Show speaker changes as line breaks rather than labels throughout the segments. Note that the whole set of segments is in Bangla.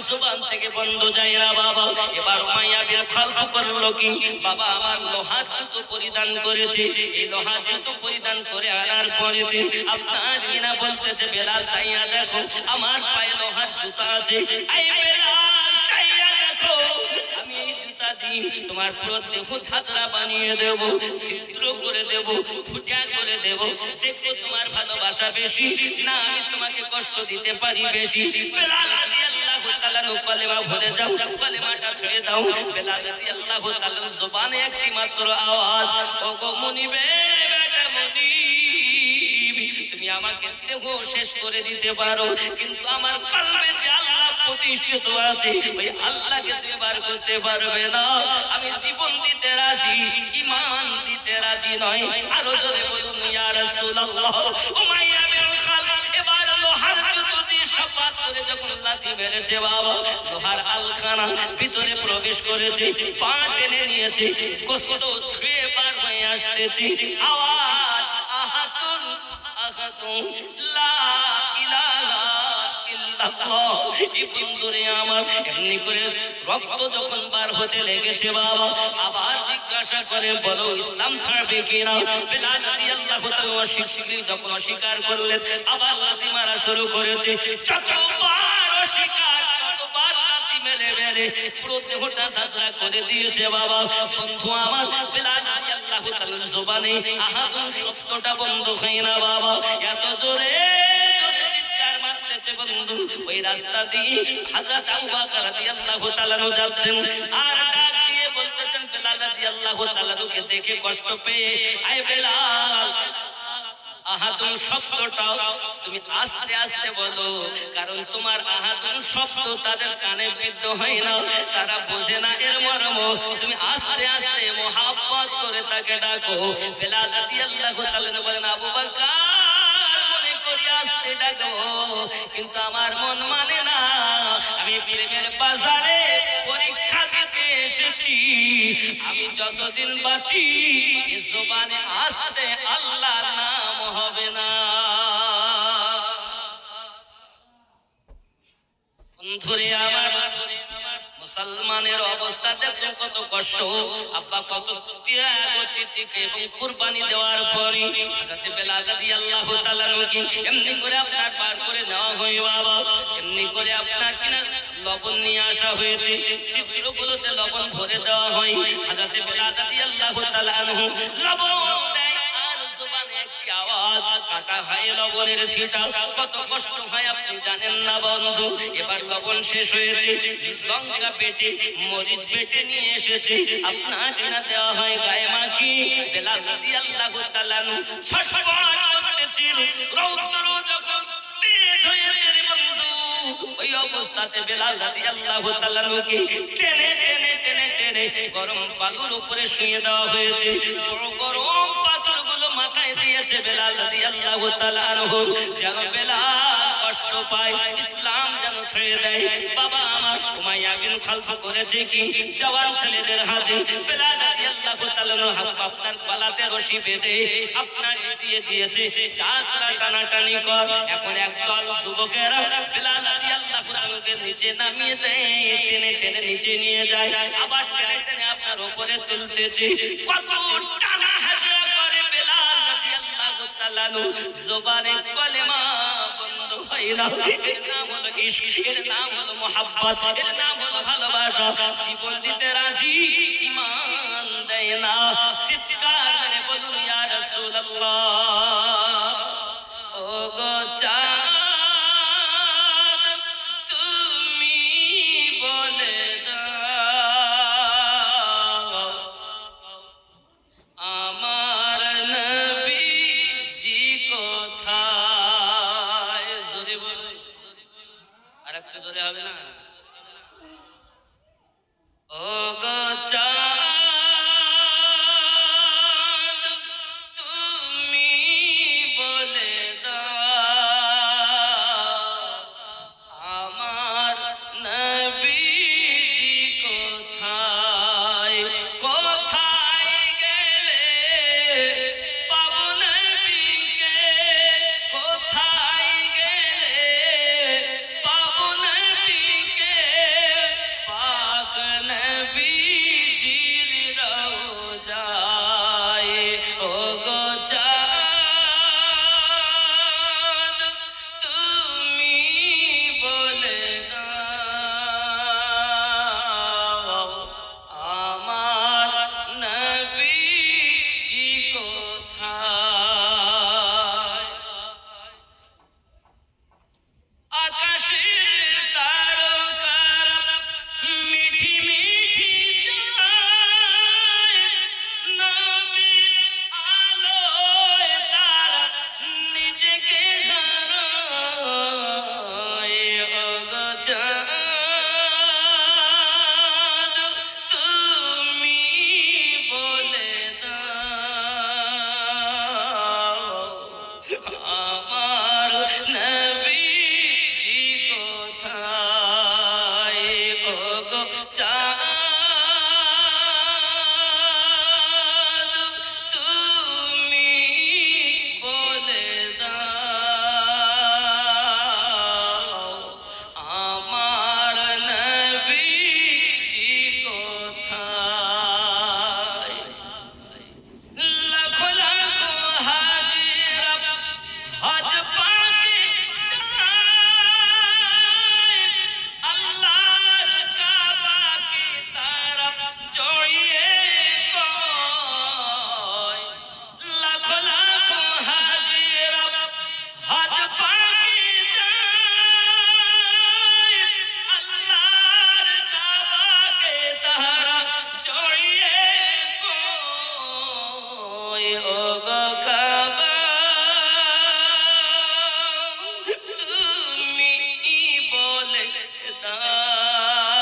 জবান থেকে বন্ধ যায় না বাবা। এবার উমাইয়া বিন খালফ করলো কি, বাবা আমার লোহার জুতো পরিধান করেছে, এই লোহার জুতো পরিধান করে আনার পরে আপনার মিনা বলতেছে বেলাল চাইয়া দেখো আমার পায়ে লোহার জুতা আছে, এই বেলাল চাইয়া দেখো আমি এই জুতা দিয়ে তোমার পুরো দেহ ছাঁচড়া বানিয়ে দেব, ছিদ্র করে দেব, ফুটা করে দেব, দেখো তোমার ভালোবাসা বেশি না আমি তোমাকে কষ্ট দিতে পারি বেশি। বেলাল রাদিয়াল্লাহু তাআলা কলেমা ভরে যাও, কলেমাটা ছেড়ে দাও। বেলাল রাদিয়াল্লাহু তাআলা জবানে একটি মাত্র আওয়াজ, ওগো মুনিবে বেটা মুনিব, তুমি আমাকে দেহ শেষ করে দিতে পারো কিন্তু আমার কলবে যে আল্লাহ প্রতিষ্ঠিত আছে ওই আল্লাহকে তুমি বার করতে পারবে না। আমি জীবন দিতে রাজি, ঈমান দিতে রাজি নয়। আরো জোরে বলুন ইয়া রাসূলুল্লাহ। উমাইয়া বিন খালফ এবার লোহার জুতো দিয়ে শপথ করে যখন লাথি মেরেছে বাবা, লোহার আলখানা ভিতরে প্রবেশ করেছে, পা টেনে নিয়েছে, কষ্ট ছুঁয়ে পার হয়ে আসতেছে, আওয়াজ আহাতুন আহাতুন লা ইলাহা ইল্লাল্লাহ। এই বন্ধুরে আমার এমনি করে রক্ত যখন বার হতে লেগেছে বাবা, আবার জিজ্ঞাসা করে বলো ইসলাম ছাড়বে কিনা। বেলাল রাদিয়াল্লাহু তাআলা শিরকি যখন অস্বীকার করলেন আবার লাথি মারা শুরু করেছে, যতবার অস্বীকার ততবার লাথি মেরে মেরে পুরো দেহটা ঝাঁঝরা করে দিয়েছে বাবা। বন্ধু আমার বেলাল রাদিয়াল্লাহু তাআলার জবানে আহাদুন শব্দটা বন্ধ হয় না বাবা, এত জোরে জোরে চিৎকার মারতেছে বন্ধু। ওই রাস্তা দিয়ে হযরত আবু বকর রাদিয়াল্লাহু তাআলা যাচ্ছেন আর ডাক দিয়ে বলতেছেন বেলাল রাদিয়াল্লাহু তাআলাকে দেখে কষ্ট পেয়ে, আয় বেলাল আহাদুন শব্দটা তুমি আস্তে আস্তে বলো, কারণ তোমার আহাদুন শব্দ তাদের কানে বিদ্ধ হয় না, তারা বোঝে না এর মর্ম। তুমি আস্তে আস্তে মোহাব্বত করে তাকে ডাকো। বেলাল রাদিয়াল্লাহু তাআলা বলেন আবু বকর মনে করি আস্তে ডাকো কিন্তু আমার মন মানে না, আমি প্রেমের বাজারে পরীক্ষা দিতে এসেছি, আমি যতদিন বাঁচি এ জবানে আস্তে আল্লাহর নাম হবে না। বন্ধুরে আমার মুসলমানের অবস্থা দেখো কত কষ্ট, আব্বা কত ত্যাগতিকে এবং কুরবানি দেওয়ার পরে হযরত বেলাল রাদিয়াল্লাহু তাআলা কে এমনি করে আপনার পার করে নেওয়া হয় বাবা, এমনি করে আপনার কিনা লবণ নিয়ে আসা হয়েছে, ছিদ্রগুলোতে লবণ ভরে দেওয়া হয়। হযরত বেলাল রাদিয়াল্লাহু তাআলা আনহু লবণ দেয় আর জবানে একটি আওয়াজ, কাটা হয় লবণের ছিটা, কত কষ্ট হয় আপনি জানেন না বন্ধু। এবার লবণ শেষ হয়েছে, লঙ্কা বেটে মরিচ বেটে নিয়ে এসেছে, আপনার কিনা দেওয়া হয় গায়ে মাখি। বেলাল রাদিয়াল্লাহু তাআলা ছটফট করতেছিল, রৌদ্র যখন তেজ হয়েছে রে বন্ধু, ওই অবস্থাতে বেলাল রাদিয়াল্লাহু তাআলা কে টেনে টেনে টেনে টেনে গরম বালুর উপরে শুয়ে দেওয়া হয়েছে, বড় গরম পাথরগুলো মাথায় দিয়েছে বেলাল রাদিয়াল্লাহু তাআলা আনহু, যেন বেলাল কষ্ট পায়, ইসলাম যেন ছেড়ে দেয়। বাবা আমার উমাইয়া বিন খালফ করেছে কি, জওয়ান ছেলেদের হাতে বেলাল রাদিয়াল্লাহু তাআলা আপনার গলাতে রশি বেঁধে আপনার দিয়ে দিয়েছে, যা তোরা টানাটানি কর। এখন একদল যুবকেরা বেলাল রাদিয়াল্লাহু তাআলাকে নিচে নামিয়ে দেয়, টেনে টেনে নিচে নিয়ে যায়, আবার টেনে টেনে আপনার উপরে তুলতেছে, কত টানা হাজরা করে বেলাল রাদিয়াল্লাহু তাআলা জবানে কলেমা বন্ধ হয় না। এর নাম হলো ইশক, এর নাম হলো মুহাব্বত, এর নাম হলো ভালোবাসা। জীবন দিতে রাজি, ঈমান দেয় না। চিৎকার করে বলুন ইয়া রাসূলুল্লাহ। ও গো চাঁদ তুমি বলে দাও আমার নবীজি কোথায়। জোরে বলুন, আর একটু জোরে হবে না? ও গো চাঁদ তুমি বলে দাও আমার নবীজি কোথায়, কোথায় গেলে পাবো নবীকে, কোথায় গেলে পাবো নবীকে, মিঠি মিঠি চায় নবীর আলোয় তারা নিজেকে হারায় ওগো চাঁদ তুমি বলে দাও আমার নবীজি কোথায় ওগো চাঁদ তুমি বলে দাও আমার নবীজি কোথায় লাখো লাখো হাজিরা হজ পাকে যায় আল্লাহর কাবাকে তারা জড়িয়ে কয় লাখো লাখো হাজিরা হজ পাকে যায় আল্লাহর কাবাকে তারা জড়িয়ে কয় ওগো কাবা তুমি বলে দাও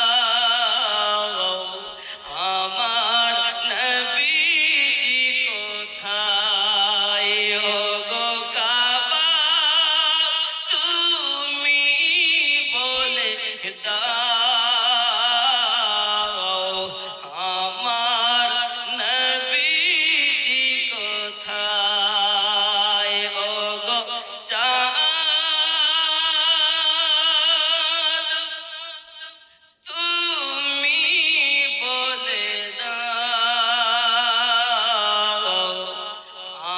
আমার নবীজি কোথায় ওগো কাবা তুমি বলে দাও আমার নবীজি কোথায় ওগো চাঁদ তুমি বলে দাও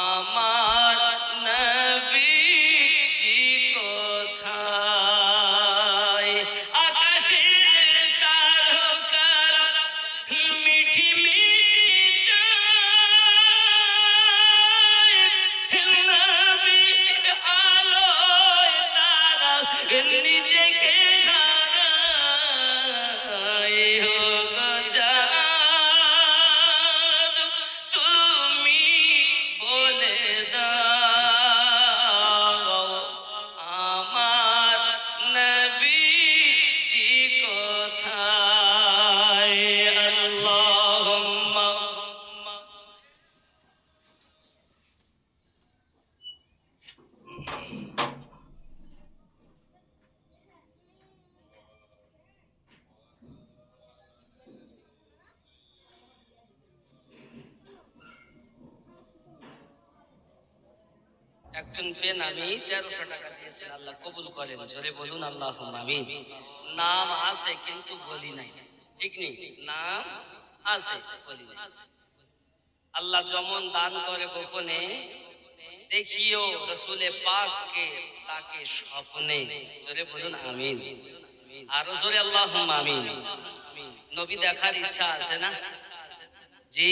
আমার নবীজি কোথায় আকাশের তারকারা মিঠি মিঠি চায় নবীর আলোয় তারা নিজেকে হারায় ওগো চাঁদ তুমি বলে দাও আমার নবীজি কোথায় আল্লাহুম্মা একজন পেন আমি 1300 টাকা দিয়েছেন আল্লাহ কবুল করেন জোরে বলুন আল্লাহুম্মা আমিন নাম আছে কিন্তু বলি নাই ঠিক নেই নাম আছে বলি নাই আল্লাহ যেমন দান করে গোপনে দেখিও রাসূলে পাককে তাকে স্বপ্নে জোরে বলুন আমিন আর জোরে আল্লাহুম্মা আমিন নবী দেখার ইচ্ছা আছে না জি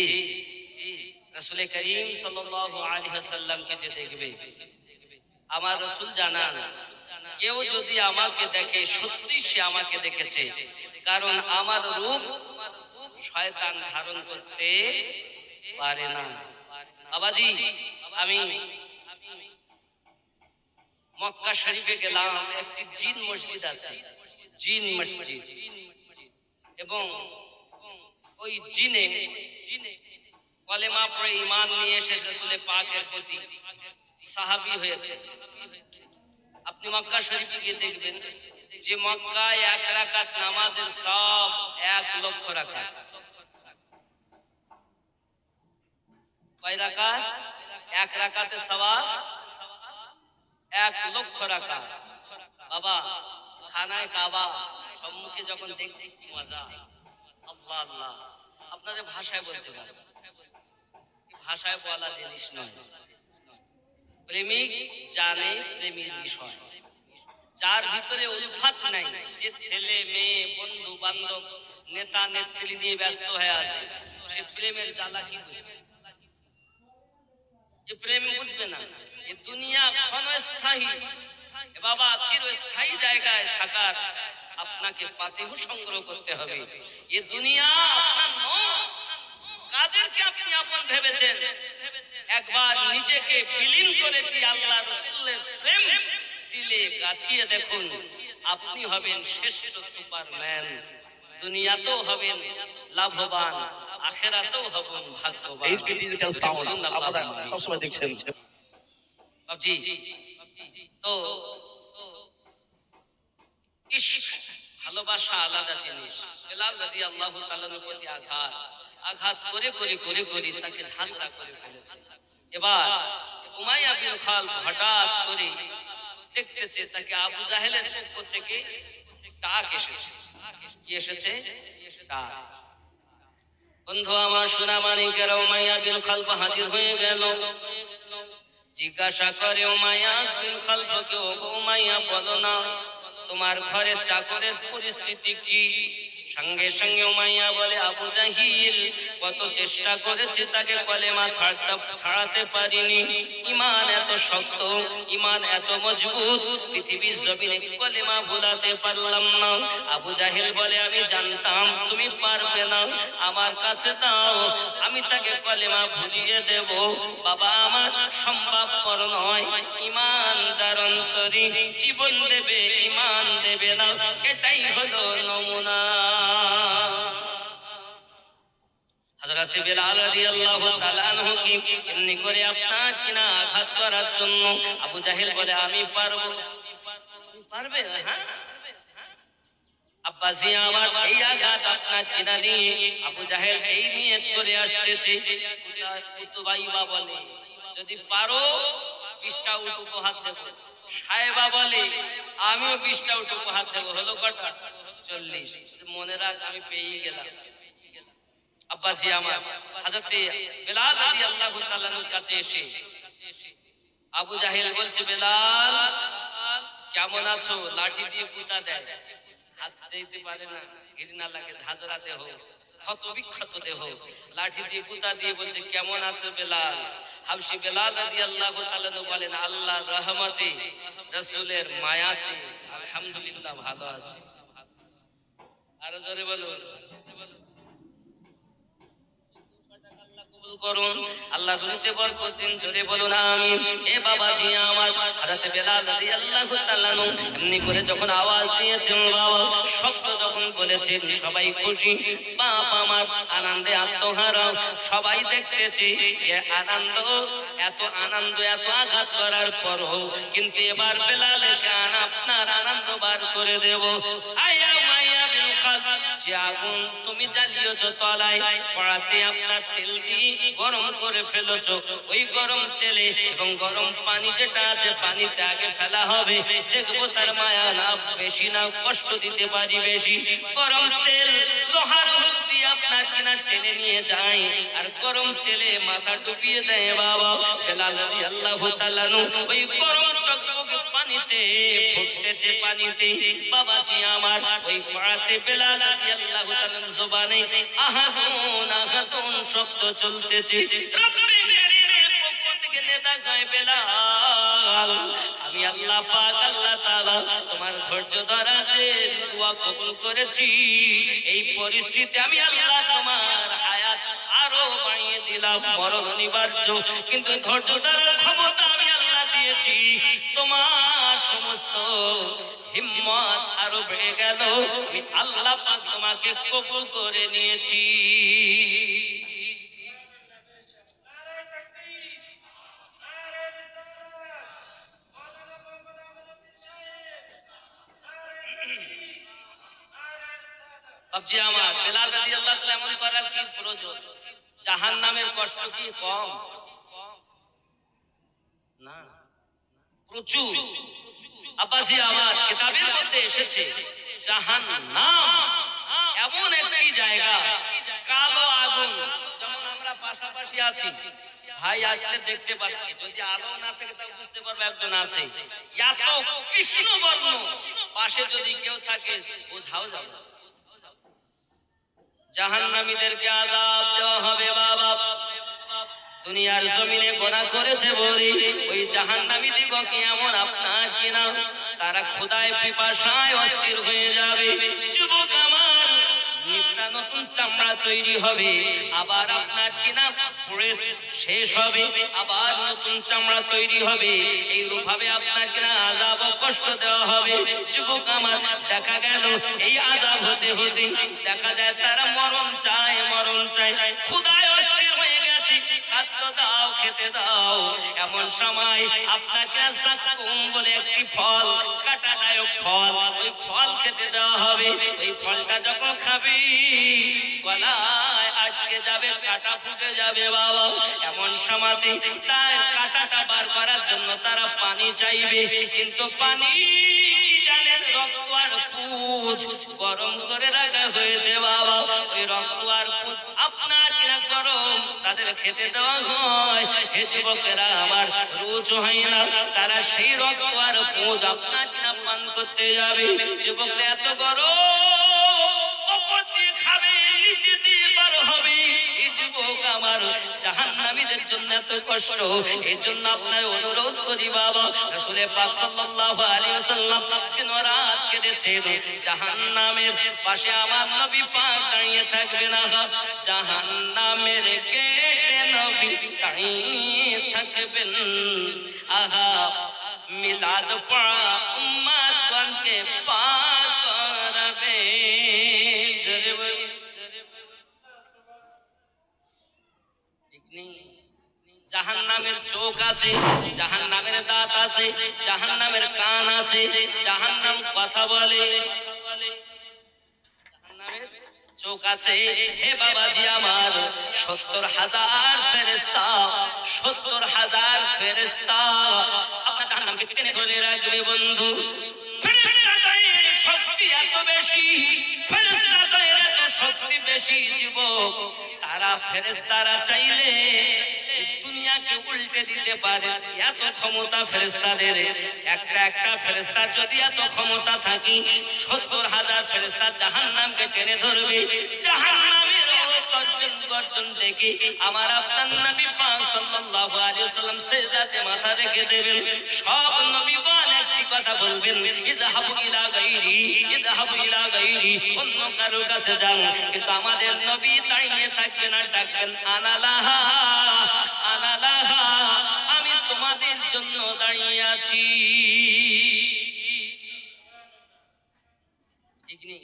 রাসূলে করিম সাল্লাল্লাহু আলাইহি ওয়াসাল্লামকে যে দেখবে আমার রাসূল জানান কেউ যদি আমাকে দেখে সত্যি সে আমাকে দেখেছে কারণ আমার রূপ শয়তান ধারণ করতে পারে না বাবাজি আমি মক্কা শরীফে গেলাম একটি জিন মসজিদ আছে জিন মসজিদ এবং ওই জিনে কলেমা পড়ে ঈমান নিয়ে এসে রাসূলে পাকের প্রতি সাহাবী হয়েছে আপনি মক্কা শরীফে গিয়ে দেখবেন যে মক্কায় 1 রাকাত নামাজের সব 1 লক্ষ রাকাত কয় রাকাত 1 রাকাতে সওয়াব 1 লক্ষ রাকাত বাবা খানায় কাবা সম্মুখে যখন দেখছি কি মজা আল্লাহ আল্লাহ আপনাদের ভাষায় বলতে পারেন ভাষায় বলা জিনিস নয় প্রেমিক জানে প্রেমের বিষয় যার ভিতরে উলফাত নাই যে ছেলে মেয়ে বন্ধু বান্ধব নেতা নেত্রী নিয়ে ব্যস্ত হয়ে আছে সে প্রেমের জ্বালা কি বুঝবে যে প্রেম বুঝবে না এই দুনিয়া ক্ষণস্থায়ী বাবা চিরস্থায়ী জায়গায় থাকার আপনাকে পাতিহ সংগ্রহ করতে হবে। এ দুনিয়া আপনার নয়। কাদেরকে আপনি আপন ভেবেছেন? একবার নিজেকে বিলীন করে দিয়ে আল্লাহ রাসূলের প্রেম দিলে গাঁথিয়ে দেখুন, আপনি হবেন শ্রেষ্ঠ সুপারম্যান। দুনিয়াতেও হবেন লাভবান, আখিরাতেও হবেন ভাগ্যবান।
এইচপি ডিজিটাল সাউন্ড আপনারা সবসময় দেখছেন।
জি, তো ইশক ভালোবাসা আলাদা জিনিস। বেলাল রাদিয়াল্লাহু তাআলার প্রতি আঘাত করে করে করে করে তাকে ঝাঁঝরা করে ফেলেছে। এবার উমাইয়া বিন খালদ হঠাৎ করে দেখতেছে তাকে আবু জাহেলের পক্ষ থেকে ডাক এসেছে। কি এসেছে? ডাক। বন্ধু আমার সোনা মানিকেরা, উমাইয়া বিন খালদ হাজির হয়ে গেল। জিজ্ঞাসা করে উমাইয়া বিন খালদকে, ও উমাইয়া বলো না তোমার ঘরের চাকরের পরিস্থিতি কি? সঙ্গে সঙ্গে উমাইয়া বলে, আবু জাহিল কত চেষ্টা করেছে তাকে কলেমা ছাড়াতে পারিনি। ঈমান এত শক্ত, ঈমান এত মজবুত, পৃথিবীর জমিনে কলেমা ভুলাতে পারলাম না। আবু জাহিল বলে, আমি জানতাম তুমি পারবে না, আমার কাছে দাও, আমি তাকে কলেমা ভুলিয়ে দেব। বাবা আমার সম্ভবপর নয়। ঈমান যার অন্তরে জীবন দেবে, ঈমান দেবে না, এটাই হলো নমুনা। হযরত বেলাল রাদিয়াল্লাহু তাআলা আনহু কি এমনি করে আপনার কিনা আঘাত করার জন্য? আবু জাহেল বলে, আমি পারবো। পারবে? হ্যাঁ আব্বাসি আমার, এই আঘাত আপনার কিনা নিয়ে আবু জাহেল এই নিয়ত করে আসতেছে। কুতুবাইবা বলে, যদি পারো 20টা উট উপহার দেব। সাহেবা বলে, আমিও 20টা উট উপহার দেব। হলো কটা? 40। মনে রাখ, আমি পেয়ে গেলাম। আব্বাসি আমার হযরত বেলাল রাদিয়াল্লাহু তাআলার কাছে এসে আবু জাহেল বলছে, বেলাল কেমন আছো? লাঠি দিয়ে কুতা দেয়, হাত দিতে পারে না, ঘৃণা লাগে, ঝাঁঝরা দেহ, ক্ষত বিক্ষত দেহ, লাঠি দিয়ে কুতা দিয়ে বলছে, কেমন আছো বেলাল? হাবশী বেলাল রাদিয়াল্লাহু তাআলা বলেন, আল্লাহর রহমতে, রাসূলের মায়াতে আলহামদুলিল্লাহ ভালো আছি। আরো জোরে বলুন। করুন আল্লাহ রুজিতে বরকত দিন, জোরে বলুন আমিন। এ বাবাজি আমার, হযরত বেলাল রাদিয়াল্লাহু তাআলা এমনি করে যখন আওয়াজ দিয়েছেন, বাবা শব্দ যখন বলেছেন, সবাই খুশি। বাপ আমার আনন্দে আত্মহারা, সবাই দেখতেছে এ আনন্দ, এত আনন্দ, এত আঘাত করার পরও কিন্তু এবার বেলালকে আপনার আনন্দ বার করে দেব। আয়া মাইয়া বিন খালদ, যে আগুন তুমি জ্বালিয়েছো তলায়, পড়াতে আপনার তেল দিয়ে গরম করে ফেলেছো, ওই গরম তেলে এবং গরম পানি যেটা আছে, পানিতে আগে ফেলা হবে, দেখবো তার মায়া না বেশি না কষ্ট দিতে পারি বেশি। গরম তেল লোহার হুক দিয়ে আপনার কিনা টেনে নিয়ে যায়, আর গরম তেলে মাথা ডুবিয়ে দেয়। বাবা বেলাল রাদিয়াল্লাহু তাআলা ওই গরম টকবকে পানিতে ফুটতেছে, পানিতে বাবাজি আমার ওই পড়াতে বেলাল রাদিয়াল্লাহু তাআলার জবানে আহাদুন আহাদুন শব্দ চলতেছে। রব্বে কারীমের পক্ষ থেকে নেদা গায়, বেলাল আমি আল্লাহ পাক, আল্লাহ তাআলা তোমার ধৈর্য ধরা যে দোয়া কবুল করেছি, এই পরিস্থিতি আমি আল্লাহ তোমার হায়াত আরো বাড়িয়ে দিলাম। মরণ অনিবার্য, কিন্তু ধৈর্য ধরার ক্ষমতা আমি আল্লাহ দিয়েছি। তোমার সমস্ত হিম্মত আরো বেড়ে গেল, আমি আল্লাহ পাক তোমাকে কবুল করে নিয়েছি। বাবজি আমার, বেলাল রাদিয়াল্লাহু তাআলা এমন করার কি প্রয়োজন? জাহান্নামের কষ্ট কি কম? না, প্রচুর। আব্বাসি আমার, কিতাবের মধ্যে এসেছে জাহান্নাম এমন একটি জায়গা, কালো আগুন। যেমন আমরা পাশাপাশি আছি, ভাই আসলে দেখতে পাচ্ছি, যদি আলো না থাকে তাহলে বুঝতে পারবো একজন আছে। এত কৃষ্ণ বর্ণ, পাশে যদি কেউ থাকে বোঝাও যাবে। জাহান্নামীদেরকে আযাব দেওয়া হবে। বাবা দুনিয়ার জমিনে গুনাহ করেছে বলে ওই জাহান্নামীদিগকে এমন আপনার কিনা তারা খোদায় পিপাসায় অস্থির হয়ে যাবে। যুবক আমার, নিত্যা নতুন চামড়া তৈরি হবে, আবার আপনার কিনা পড়ে শেষ হবে, আবার নতুন চামড়া তৈরি হবে। এইরূপ ভাবে আপনার কিনা আযাব ও কষ্ট দেওয়া হবে। যুবক আমার, দেখা গেল এই আযাব হতে হতে দেখা যায় তারা মরণ চায়, মরণ চায়, খোদায় অস্থির হয়ে গেছে, খাদ্য দাও, খেতে দাও। এমন সময় আপনাকে যাকুম বলে একটি ফল, কাঁটাদায়ক ফল, ওই ফল খেতে দেওয়া হবে। ওই ফলটা যখন খাবে গলায় আটকে যাবে, কাঁটা ফুটে যাবে বাবা। এমন সময় তার কাঁটাটা বার করার জন্য তারা পানি চাইবে, কিন্তু পানি কি জানেন, রক্ত আর পুঁজ গরম করে রাখা হয়েছে বাবা। ওই রক্ত আর পুঁজ আপনার কিনা গরম, তাদের খেতে দেওয়া হয়। হে যুবকেরা আমার, রুচ হয় না, তারা সেই রক্ত আর পুঁজ আপনার কিনা পান করতে যাবে। যুবকরা এত গরম, উপর দিয়ে খাবে, নিচে দিয়ে বার হবে। এই যুবক আমার, জাহান্নামীদের জন্য এত কষ্ট। এই জন্য আপনার অনুরোধ করি বাবা, রাসূল পাক সাল্লাল্লাহু আলাইহি ওয়াসাল্লাম দিন ও রাত কেঁদেছেন। জাহান্নামের পাশে আমার নবী পাক দাঁড়িয়ে থাকবেন। জাহান্নামের গেটে নবী দাঁড়িয়ে থাকবেন। আহা, মিলাদ পড়া উম্মতগণকে পার করাবে। জোরে বলি, জাহান্নামের চোখ আছে, জাহান্নামের দাঁত আছে, জাহান্নামের কান আছে, জাহান্নাম কথা বলে, জাহান্নামের চোখ আছে। হে বাবাজি আমার, ৭০,০০০ ফেরেশতা, ৭০,০০০ ফেরেশতা আপনার জাহান্নামকে টেনে ধরে রাখবে বন্ধু। ফেরেশতাদের শক্তি এত বেশি, ফেরেশতাদের এত শক্তি বেশি যুবক, তারা ফেরেশতারা চাইলে দুনিয়াকে উল্টে দিতে পারে, এত ক্ষমতা ফেরেশতাদের। একটা ফেরেশতার যদি এত ক্ষমতা থাকে, ৭০,০০০ ফেরেশতা জাহান্নামকে টেনে ধরবে। জাহান্নামের তর্জন গর্জন দেখে আমার আপনার নবী পাক সাল্লাল্লাহু আলাইহি ওয়াসাল্লাম সিজদাতে মাথা রেখে দেবেন। সব নবীগণ একটি কথা বলবেন, ইযহাবু ইলা গায়রি, ইযহাবু ইলা গায়রি, অন্য কারো কাছে যান। কিন্তু আমাদের নবী দাঁড়িয়ে থাকবেন আর ডাকবেন, আনালাহা, আনালাহা, আমি তোমাদের জন্য দাঁড়িয়ে আছি। ঠিক নেই?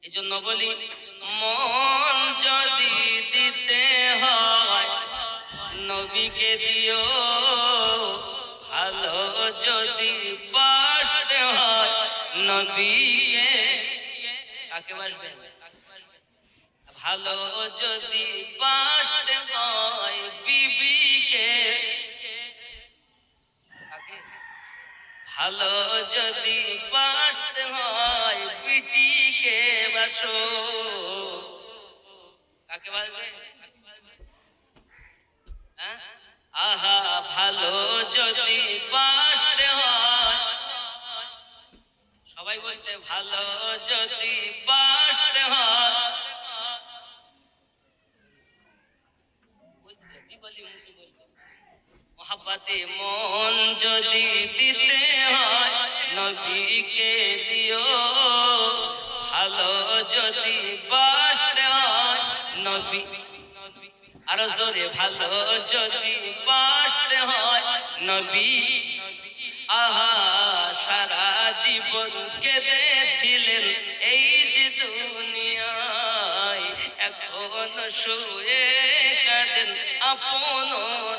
এই জন্য বলি, মন যদি দিতে হয় নবীকে দিও, ভালো যদি বাসতে হয় নবীকে, কাকে বাসবেন? ভালো যদি বাসতে হয় বিবিকে, ভালো যদি বাসতে হয় বিটিকে বাসো। কাকে বাসবে? আহা, ভালো যদি বাসতে হয়, সবাই বলতে, ভালো যদি বাসতে হয়, মোহাব্বতে মন যদি দিতে হয় নবীকে দিও, ভালো যদি বাসতে হয় নবী, আরো জোরে, ভালো যদি বাসতে হয় নবী। আহা, সারা জীবন কেঁদেছিলেন এই যে দুনিয়ায়, এখন শুয়ে কাঁদেন আপন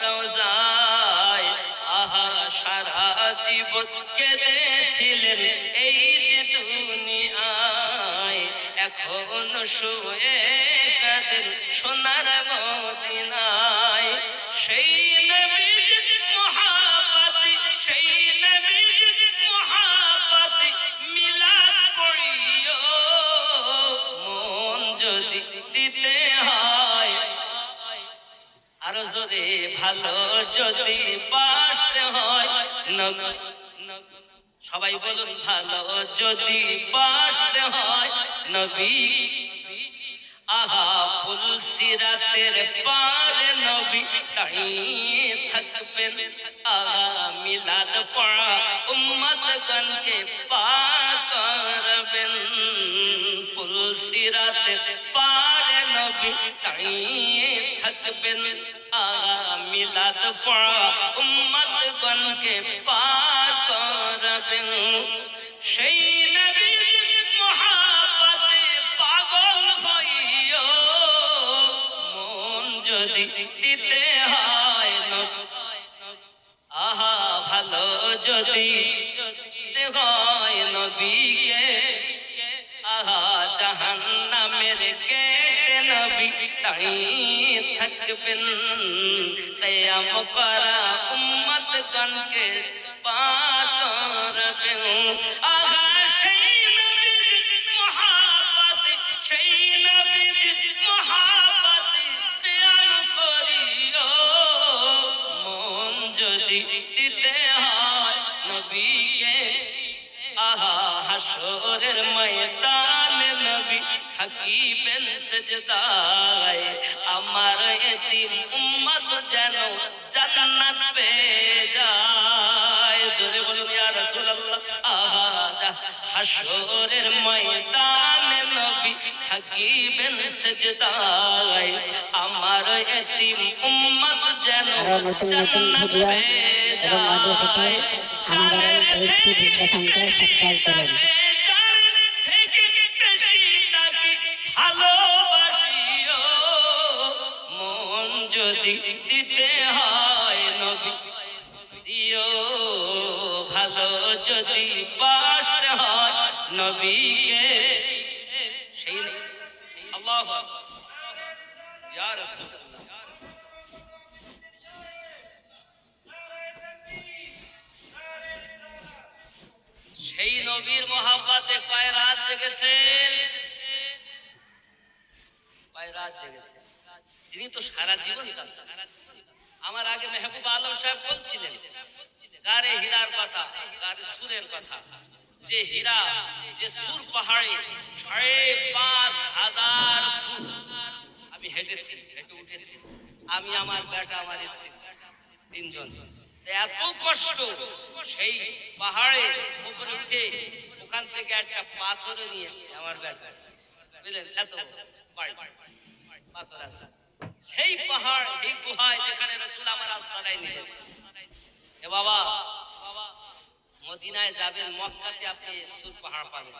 রওজায়। আহা, সারা জীবন কেঁদেছিলেন এই যে দুনিয়ায়, এখন শুয়ে কাঁদেন সোনার মদিনায়। সেই নবীর মহাব্বতে, সেই নবীর মহাব্বতে মিলাদ পড়িও, মন যদি দিতে হয়, আরো জোরে, ভালো যদি বাসতে হয় নবী। সবাই বলুন, ভালো যদি বাসতে হয় নবী। আহা পুলসিরাতের পারে নবী দাঁড়িয়ে থাকবেন, আহা মিলাদ পড়া উম্মতগণকে পার করবেন। পুলসিরাতের পারে নবী দাঁড়িয়ে থাকবেন, আহা মিলাদ পড়া উম্মতগণকে পার করবেন। সেই নবীর মহব্বতে পাগল হইও, মন যদি দিতে হয় আহা ভালো যদি দিতে হয় নবীকে, আহা জাহান্নামের গেটে নবী দাঁড়িয়ে থাকবেন, কিয়াম করা উম্মতগণকে পার করবেন। আহা সেই নবীর মহব্বতে, সেই নবীর মহব্বতে কিয়াম করিও, মন যদি দিতে হয় নবীকে, আহা হাসরের ময়দানে নবী থাকিবেন সেজদায়, আমার এতিম উম্মত যেন জান্নাত পেয়ে যায়। জোরে বলুন ইয়া রাসূলুল্লাহ। আহা হাসরের ময়দানে নবী থাকিবেন সেজদায়, আমার এতিম উম্মত যেন
আরো নতুন নতুন ভিডিও এবং অডিও পেতে আমাদের এই স্পিড রিপ্রেজেন্টকে সাবস্ক্রাইব করুন।
ভালোবাসিও, মন যদি দিতে হয় নবী দিও, ভালো যদি বাসতে হয় নবীকে। সেই আল্লাহু আকবার ইয়া রাসূলুল্লাহ। সেই নবীর মহব্বতে কয় রাত জেগেছেন? কয় রাত জেগেছেন? তিনি তো সারা জীবন কাঁদতেন। আমার আগে মেহবুব আলম সাহেব বলছিলেন গারে হীরার কথা, গারে সুরের কথা, যে হীরা, যে সুর পাহাড়ে 5,500 ফুট আমি হেঁটেছি, হেঁটে উঠেছি, আমি, আমার বেটা, আমার স্ত্রী, তিনজন। এত কষ্ট, সেই পাহাড়ে উপরে উঠে ওখান থেকে একটা পাথরও নিয়ে এসছে আমার বেটা, বুঝলেন? এত বাড়ি পাথর আছে সেই পাহাড়, এই গুহায় যেখানে রাসূল আমার আস্তানায় নিলেন। এ বাবা, মদিনায় যাবেন, মক্কাতে আপনি সুর পাহাড় পাবেন।